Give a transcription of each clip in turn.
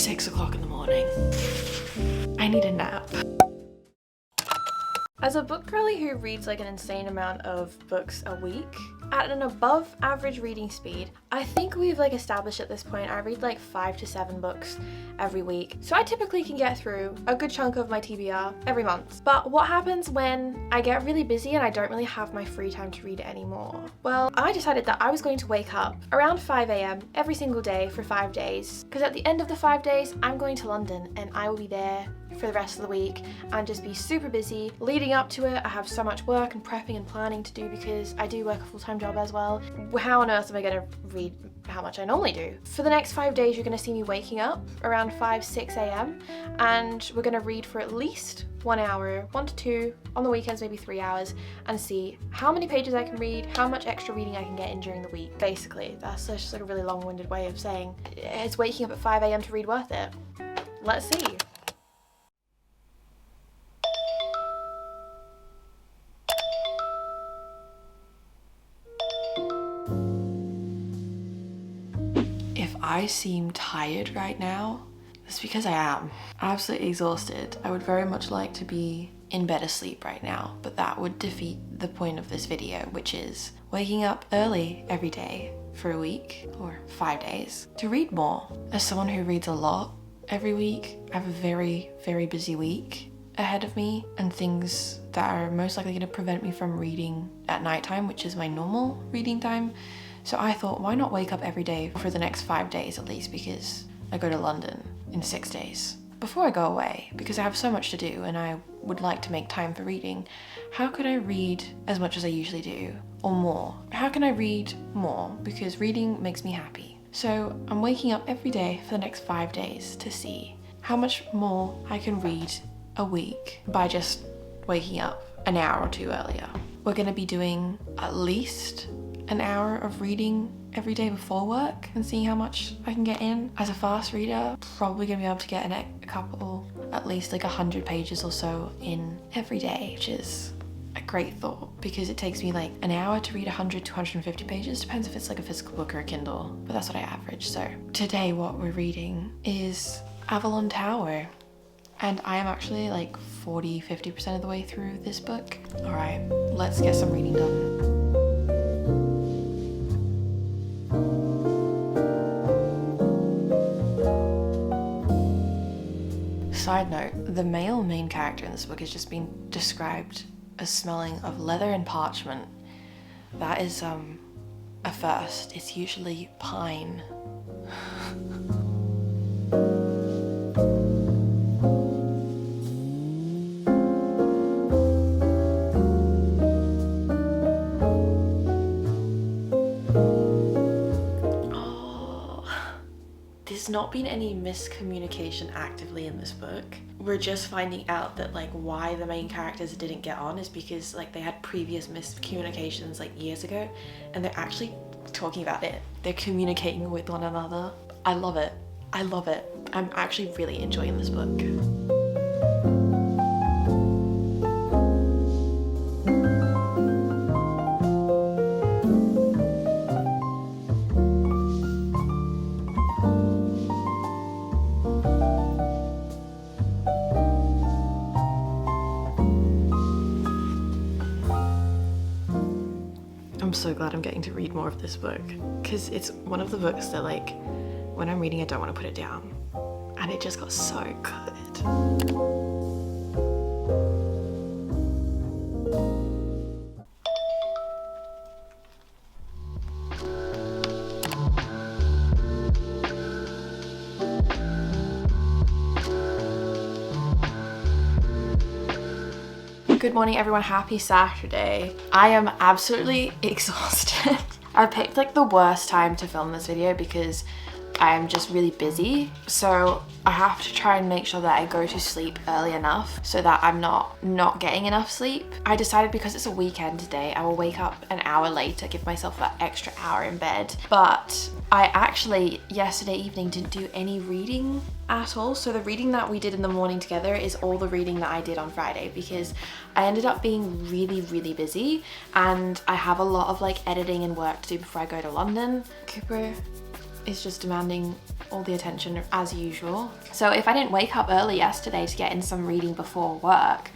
6 o'clock in the morning. I need a nap. As a book girly who reads like an insane amount of books a week, at an above average reading speed, I think we've like established at this point I read like 5 to 7 books every week. So I typically can get through a good chunk of my TBR every month. But what happens when I get really busy and I don't really have my free time to read it anymore? Well, I decided that I was going to wake up around 5 a.m. every single day for 5 days. Because at the end of the 5 days, I'm going to London and I will be there for the rest of the week and just be super busy. Leading up to it, I have so much work and prepping and planning to do because I do work a full-time job as well. How on earth am I going to read how much I normally do? For the next 5 days, you're going to see me waking up around 5, 6 a.m. and we're going to read for at least 1 hour, 1 to 2, on the weekends maybe 3 hours, and see how many pages I can read, how much extra reading I can get in during the week. Basically, that's just like a really long-winded way of saying, is waking up at 5 a.m. to read worth it? Let's see. If I seem tired right now, that's because I am. Absolutely exhausted. I would very much like to be in bed asleep right now, but that would defeat the point of this video, which is waking up early every day for a week or 5 days to read more. As someone who reads a lot every week, I have a very, very busy week ahead of me and things that are most likely going to prevent me from reading at nighttime, which is my normal reading time. So I thought, why not wake up every day for the next 5 days at least, because I go to London in 6 days. Before I go away, because I have so much to do and I would like to make time for reading, how could I read as much as I usually do, or more? How can I read more? Because reading makes me happy. So I'm waking up every day for the next 5 days to see how much more I can read a week by just waking up an hour or two earlier. We're going to be doing at least an hour of reading every day before work and seeing how much I can get in. As a fast reader, probably gonna be able to get a couple, at least like 100 pages or so in every day, which is a great thought because it takes me like an hour to read 100 to 150 pages. Depends if it's like a physical book or a Kindle, but that's what I average. So today what we're reading is Avalon Tower. And I am actually like 40-50% of the way through this book. All right, let's get some reading done. Side note, the male main character in this book has just been described as smelling of leather and parchment. That is a first. It's usually pine. There's not been any miscommunication actively in this book. We're just finding out that like why the main characters didn't get on is because like they had previous miscommunications like years ago and they're actually talking about it. They're communicating with one another. I love it. I love it. I'm actually really enjoying this book. I'm so glad I'm getting to read more of this book because it's one of the books that like when I'm reading I don't want to put it down, and it just got so good. Good morning everyone, happy Saturday. I am absolutely exhausted. I picked like the worst time to film this video because I'm just really busy. So I have to try and make sure that I go to sleep early enough so that I'm not getting enough sleep. I decided because it's a weekend today, I will wake up an hour later, give myself that extra hour in bed. But I actually, yesterday evening, didn't do any reading at all. So the reading that we did in the morning together is all the reading that I did on Friday because I ended up being really, really busy and I have a lot of like editing and work to do before I go to London. Cooper is just demanding all the attention as usual. So if I didn't wake up early yesterday to get in some reading before work,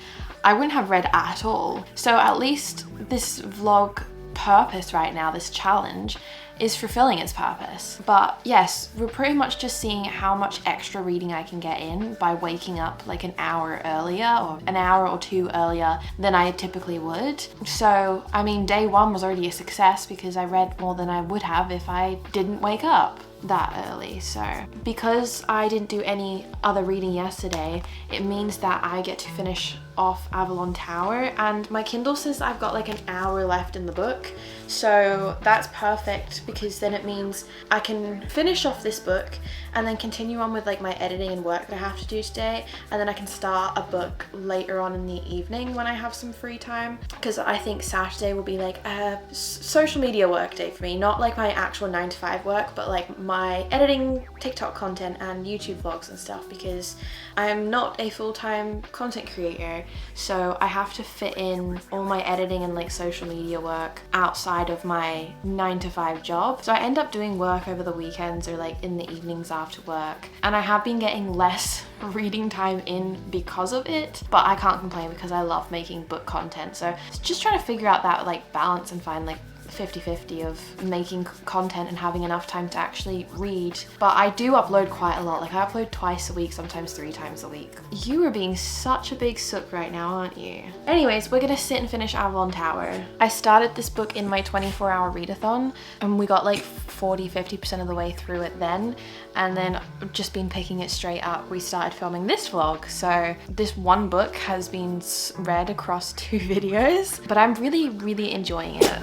I wouldn't have read at all. So at least this vlog purpose right now, this challenge, is fulfilling its purpose. But yes, we're pretty much just seeing how much extra reading I can get in by waking up like an hour earlier or an hour or two earlier than I typically would. So, I mean, day one was already a success because I read more than I would have if I didn't wake up that early. So because I didn't do any other reading yesterday, it means that I get to finish off Avalon Tower, and my Kindle says I've got like an hour left in the book, so that's perfect because then it means I can finish off this book and then continue on with like my editing and work that I have to do today, and then I can start a book later on in the evening when I have some free time, because I think Saturday will be like a social media work day for me, not like my actual 9 to 5 work, but like my editing, TikTok content and YouTube vlogs and stuff, because I'm not a full-time content creator, so I have to fit in all my editing and like social media work outside of my 9 to 5 job. So I end up doing work over the weekends or like in the evenings after work, and I have been getting less reading time in because of it, but I can't complain because I love making book content. So just trying to figure out that like balance and find like 50-50 of making content and having enough time to actually read. But I do upload quite a lot. Like I upload twice a week, sometimes 3 times a week. You are being such a big sook right now, aren't you? Anyways, we're gonna sit and finish Avalon Tower. I started this book in my 24-hour readathon and we got like 40-50% of the way through it then, and then just been picking it straight up. We started filming this vlog, so this one book has been read across 2 videos, but I'm really enjoying it.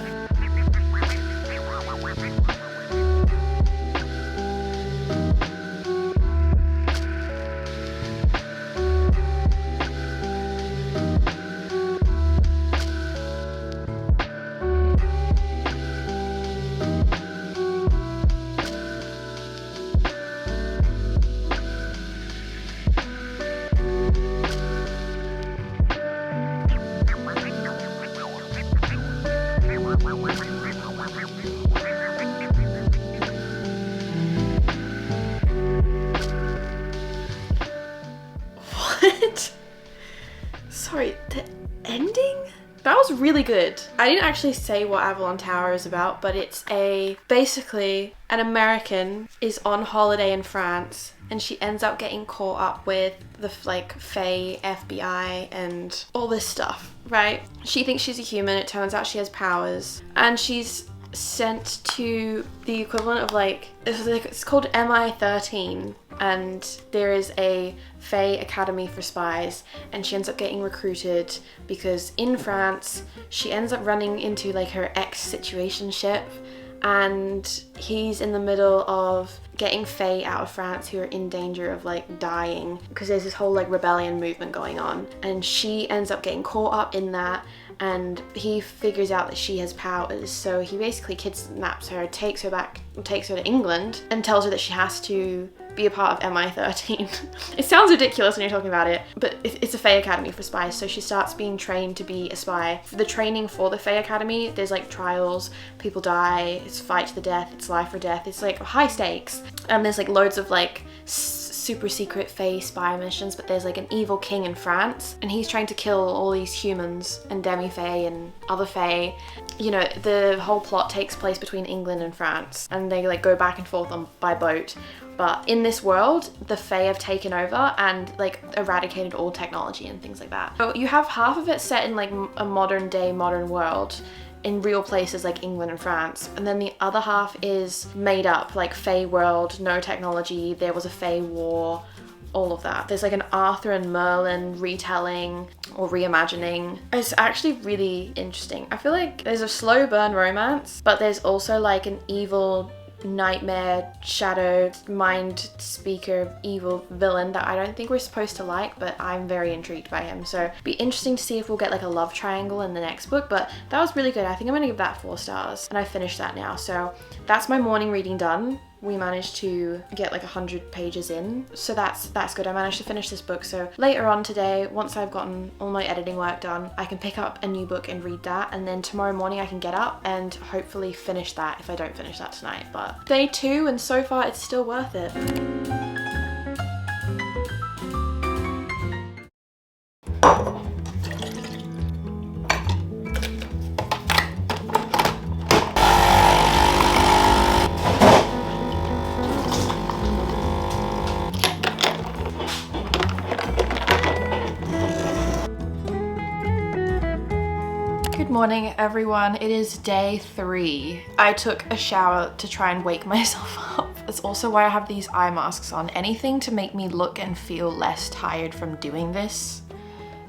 Sorry, the ending? That was really good. I didn't actually say what Avalon Tower is about, but it's basically an American is on holiday in France and she ends up getting caught up with the like Fae, FBI and all this stuff, right? She thinks she's a human, it turns out she has powers, and she's sent to the equivalent of like, it's called MI13, and there is a Fae Academy for spies, and she ends up getting recruited because in France she ends up running into like her ex-situationship, and he's in the middle of getting Fae out of France who are in danger of like dying because there's this whole like rebellion movement going on, and she ends up getting caught up in that, and he figures out that she has powers, so he basically kidnaps her, takes her to England and tells her that she has to be a part of MI13. It sounds ridiculous when you're talking about it, but it's a Fae Academy for spies, so she starts being trained to be a spy. For the training for the Fae Academy, there's like trials, people die, it's fight to the death, it's life or death, it's like high stakes, and there's like loads of like super secret Fae spy missions, but there's like an evil king in France and he's trying to kill all these humans and demi-Fae and other Fae. You know, the whole plot takes place between England and France, and they like go back and forth by boat. But in this world, the Fae have taken over and like eradicated all technology and things like that. So you have half of it set in like a modern world in real places like England and France, and then the other half is made up, like Fae world, no technology, there was a Fae war, all of that. There's like an Arthur and Merlin retelling or reimagining. It's actually really interesting. I feel like there's a slow burn romance, but there's also like an evil nightmare, shadow, mind speaker, evil villain that I don't think we're supposed to like, but I'm very intrigued by him. So it'd be interesting to see if we'll get like a love triangle in the next book, but that was really good. I think I'm gonna give that 4 stars, and I finished that now. So that's my morning reading done. we managed to get like 100 pages in. So that's good. I managed to finish this book. So later on today, once I've gotten all my editing work done, I can pick up a new book and read that. And then tomorrow morning I can get up and hopefully finish that if I don't finish that tonight. But day 2, and so far it's still worth it. Good morning everyone, it is day 3. I took a shower to try and wake myself up. That's also why I have these eye masks on. Anything to make me look and feel less tired from doing this.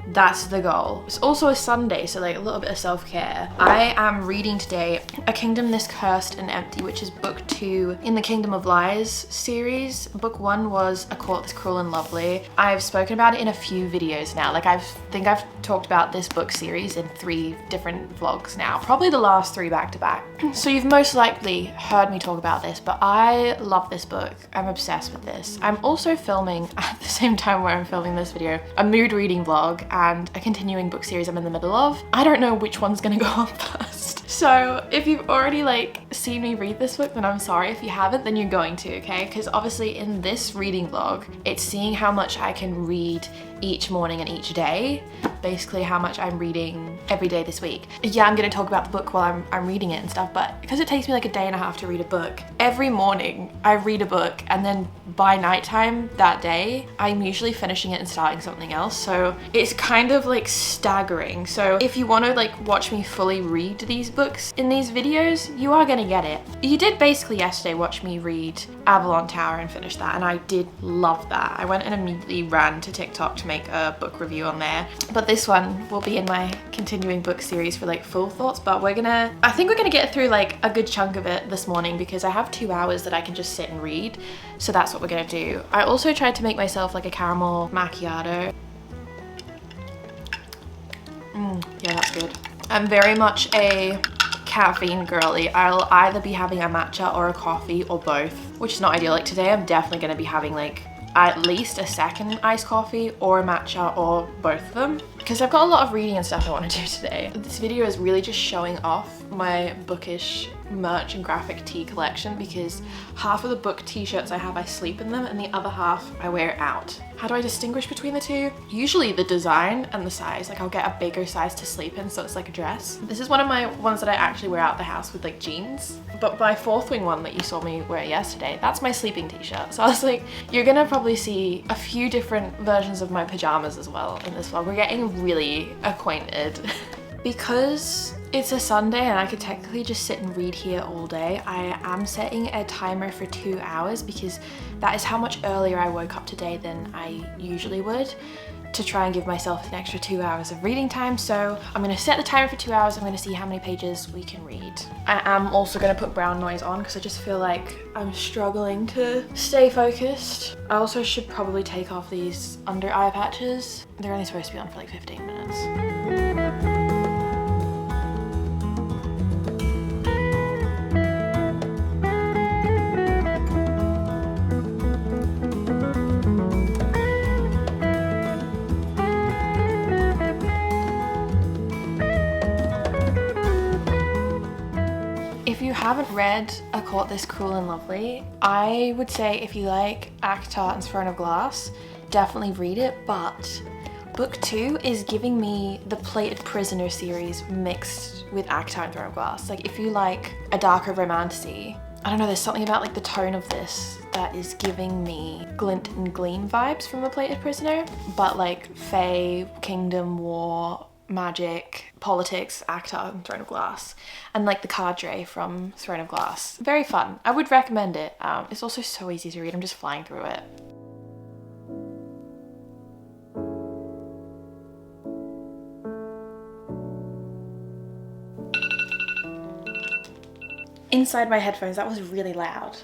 That's the goal. It's also a Sunday, so like a little bit of self-care. I am reading today A Kingdom This Cursed and Empty, which is book 2 in the Kingdom of Lies series. Book 1 was A Court This Cruel and Lovely. I've spoken about it in a few videos now. Like I think I've talked about this book series in 3 different vlogs now, probably the last 3 back to back. So you've most likely heard me talk about this, but I love this book. I'm obsessed with this. I'm also filming at the same time where I'm filming this video, a mood reading vlog and a continuing book series I'm in the middle of. I don't know which one's gonna go on first. So if you've already like seen me read this book, then I'm sorry. If you haven't, then you're going to, okay? Because obviously in this reading vlog, it's seeing how much I can read each morning and each day. Basically how much I'm reading every day this week. Yeah, I'm gonna talk about the book while I'm reading it and stuff, but because it takes me like a day and a half to read a book, every morning I read a book and then by nighttime that day, I'm usually finishing it and starting something else. So it's kind of like staggering. So if you want to like watch me fully read these books in these videos, you are gonna get it. You did basically yesterday watch me read Avalon Tower and finish that, and I did love that. I went and immediately ran to TikTok to make a book review on there. But this one will be in my continuing book series for like full thoughts, but I think we're gonna get through like a good chunk of it this morning because I have 2 hours that I can just sit and read. So that's what we're gonna do. I also tried to make myself like a caramel macchiato. Yeah, that's good. I'm very much a caffeine girly. I'll either be having a matcha or a coffee or both, which is not ideal. Like today I'm definitely gonna be having like at least a second iced coffee or a matcha or both of them because I've got a lot of reading and stuff I want to do today. This video is really just showing off my bookish merch and graphic tee collection because half of the book t-shirts I have, I sleep in them and the other half I wear out. How do I distinguish between the two? Usually the design and the size. Like I'll get a bigger size to sleep in so it's like a dress. This is one of my ones that I actually wear out the house with like jeans. But my 4th wing one that you saw me wear yesterday, that's my sleeping t-shirt. So I was like, you're gonna probably see a few different versions of my pajamas as well in this vlog. We're getting really acquainted. Because it's a Sunday and I could technically just sit and read here all day, I am setting a timer for 2 hours because that is how much earlier I woke up today than I usually would, to try and give myself an extra 2 hours of reading time. So I'm gonna set the timer for 2 hours. I'm gonna see how many pages we can read. I am also gonna put brown noise on because I just feel like I'm struggling to stay focused. I also should probably take off these under eye patches. They're only supposed to be on for like 15 minutes. If you haven't read A Court This Cruel and Lovely, I would say if you like ACOTAR and Throne of Glass, definitely read it, but book 2 is giving me the Plated Prisoner series mixed with ACOTAR and Throne of Glass. Like if you like a darker romantasy, I don't know, there's something about like the tone of this that is giving me Glint and Gleam vibes from the Plated Prisoner, but like Fae, Kingdom, War, magic, politics, ACOTAR and Throne of Glass, and like the cadre from Throne of Glass. Very fun. I would recommend it. It's also so easy to read. I'm just flying through it. Inside my headphones, that was really loud.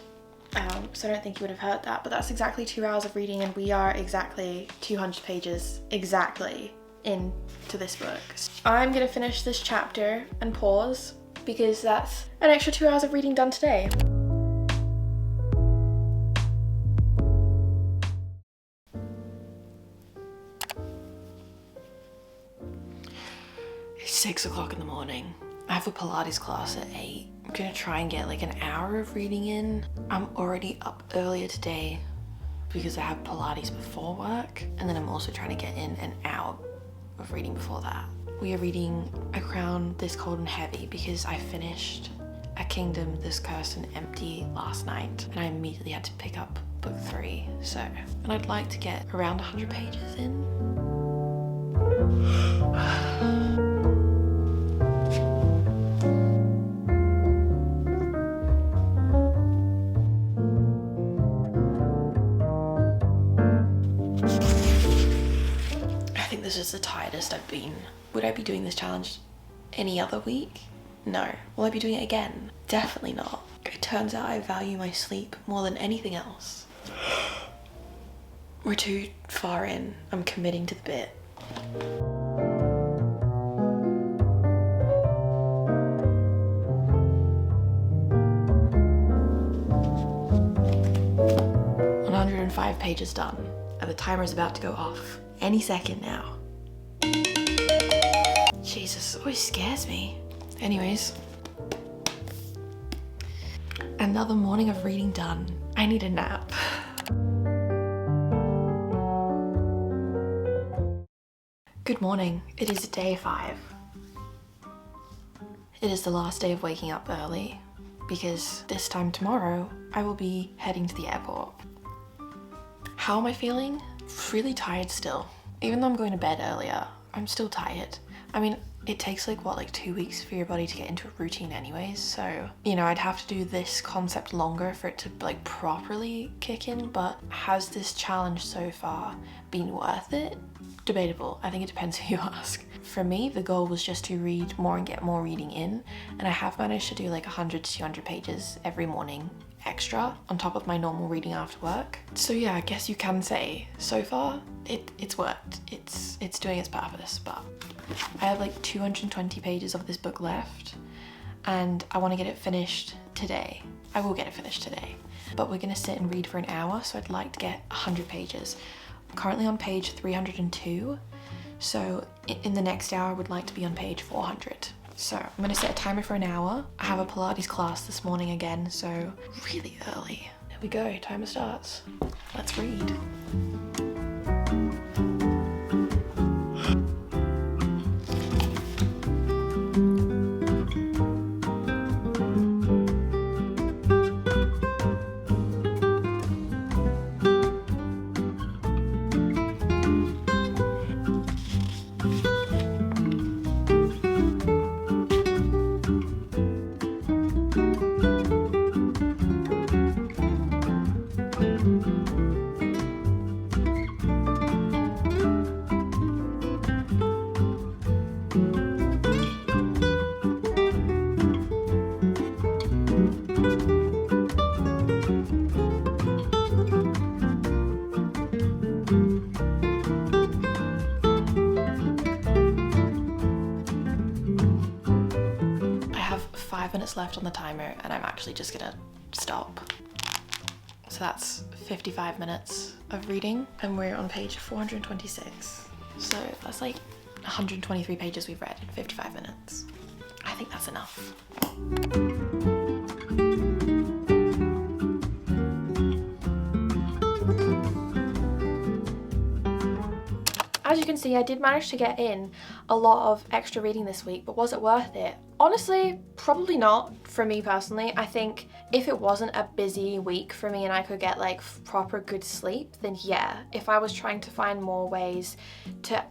So I don't think you would have heard that, but that's exactly 2 hours of reading and we are exactly 200 pages exactly into this book. I'm gonna finish this chapter and pause because that's an extra 2 hours of reading done today. 6 o'clock in the morning. I have a Pilates class at 8. I'm gonna try and get like an hour of reading in. I'm already up earlier today because I have Pilates before work, and then I'm also trying to get in an hour of reading before that. We are reading A Crown This Cold and Heavy because I finished A Kingdom This Cursed and Empty last night, and I immediately had to pick up book 3. And I'd like to get around 100 pages in. I think this is the tiredest I've been. Would I be doing this challenge any other week? No. Will I be doing it again? Definitely not. It turns out I value my sleep more than anything else. We're too far in. I'm committing to the bit. $105 pages done, and the timer is about to go off any second now. Jesus, it always scares me. Anyways, another morning of reading done. I need a nap. Good morning. It is day 5. It is the last day of waking up early because this time tomorrow I will be heading to the airport. How am I feeling? Really tired still. Even though I'm going to bed earlier, I'm still tired. I mean, it takes like 2 weeks for your body to get into a routine anyways, so, you know, I'd have to do this concept longer for it to like properly kick in, but has this challenge so far been worth it? Debatable. I think it depends who you ask. For me, the goal was just to read more and get more reading in, and I have managed to do like 100 to 200 pages every morning extra on top of my normal reading after work. So yeah, I guess you can say so far it's worked. It's doing its purpose, but I have like 220 pages of this book left and I want to get it finished today. I will get it finished today, but we're gonna sit and read for an hour, so I'd like to get 100 pages. I'm currently on page 302, so in the next hour I would like to be on page 400. So I'm gonna set a timer for an hour. I have a Pilates class this morning again, so really early. There we go, timer starts. Let's read. Left on the timer and I'm actually just gonna stop. So that's 55 minutes of reading and we're on page 426. So that's like 123 pages we've read in 55 minutes. I think that's enough. As you can see, I did manage to get in a lot of extra reading this week, but was it worth it? Honestly, probably not for me personally. I think if it wasn't a busy week for me and I could get like proper good sleep, then yeah. If I was trying to find more ways to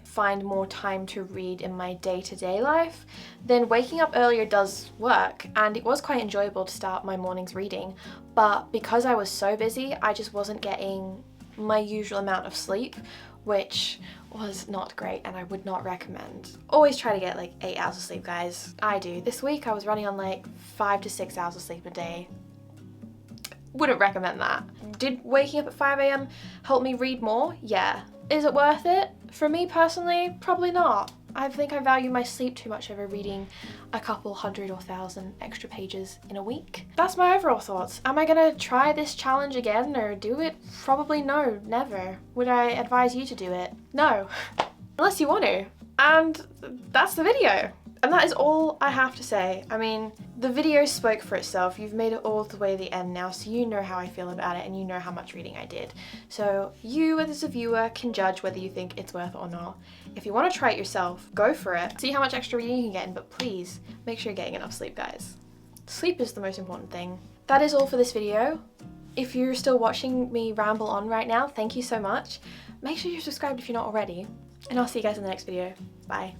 find more time to read in my day-to-day life, then waking up earlier does work, and it was quite enjoyable to start my mornings reading. But because I was so busy, I just wasn't getting my usual amount of sleep, which was not great and I would not recommend. Always try to get like 8 hours of sleep, guys. I do. This week I was running on like 5 to 6 hours of sleep a day. Wouldn't recommend that. Did waking up at 5 a.m. help me read more? Yeah. Is it worth it? For me personally, probably not. I think I value my sleep too much over reading a couple 100 or 1,000 extra pages in a week. That's my overall thoughts. Am I gonna try this challenge again or do it? Probably no, never. Would I advise you to do it? No. Unless you want to. And that's the video. And that is all I have to say. I mean, the video spoke for itself. You've made it all the way to the end now, so you know how I feel about it and you know how much reading I did. So you, as a viewer, can judge whether you think it's worth it or not. If you want to try it yourself, go for it. See how much extra reading you can get in, but please make sure you're getting enough sleep, guys. Sleep is the most important thing. That is all for this video. If you're still watching me ramble on right now, thank you so much. Make sure you're subscribed if you're not already. And I'll see you guys in the next video. Bye.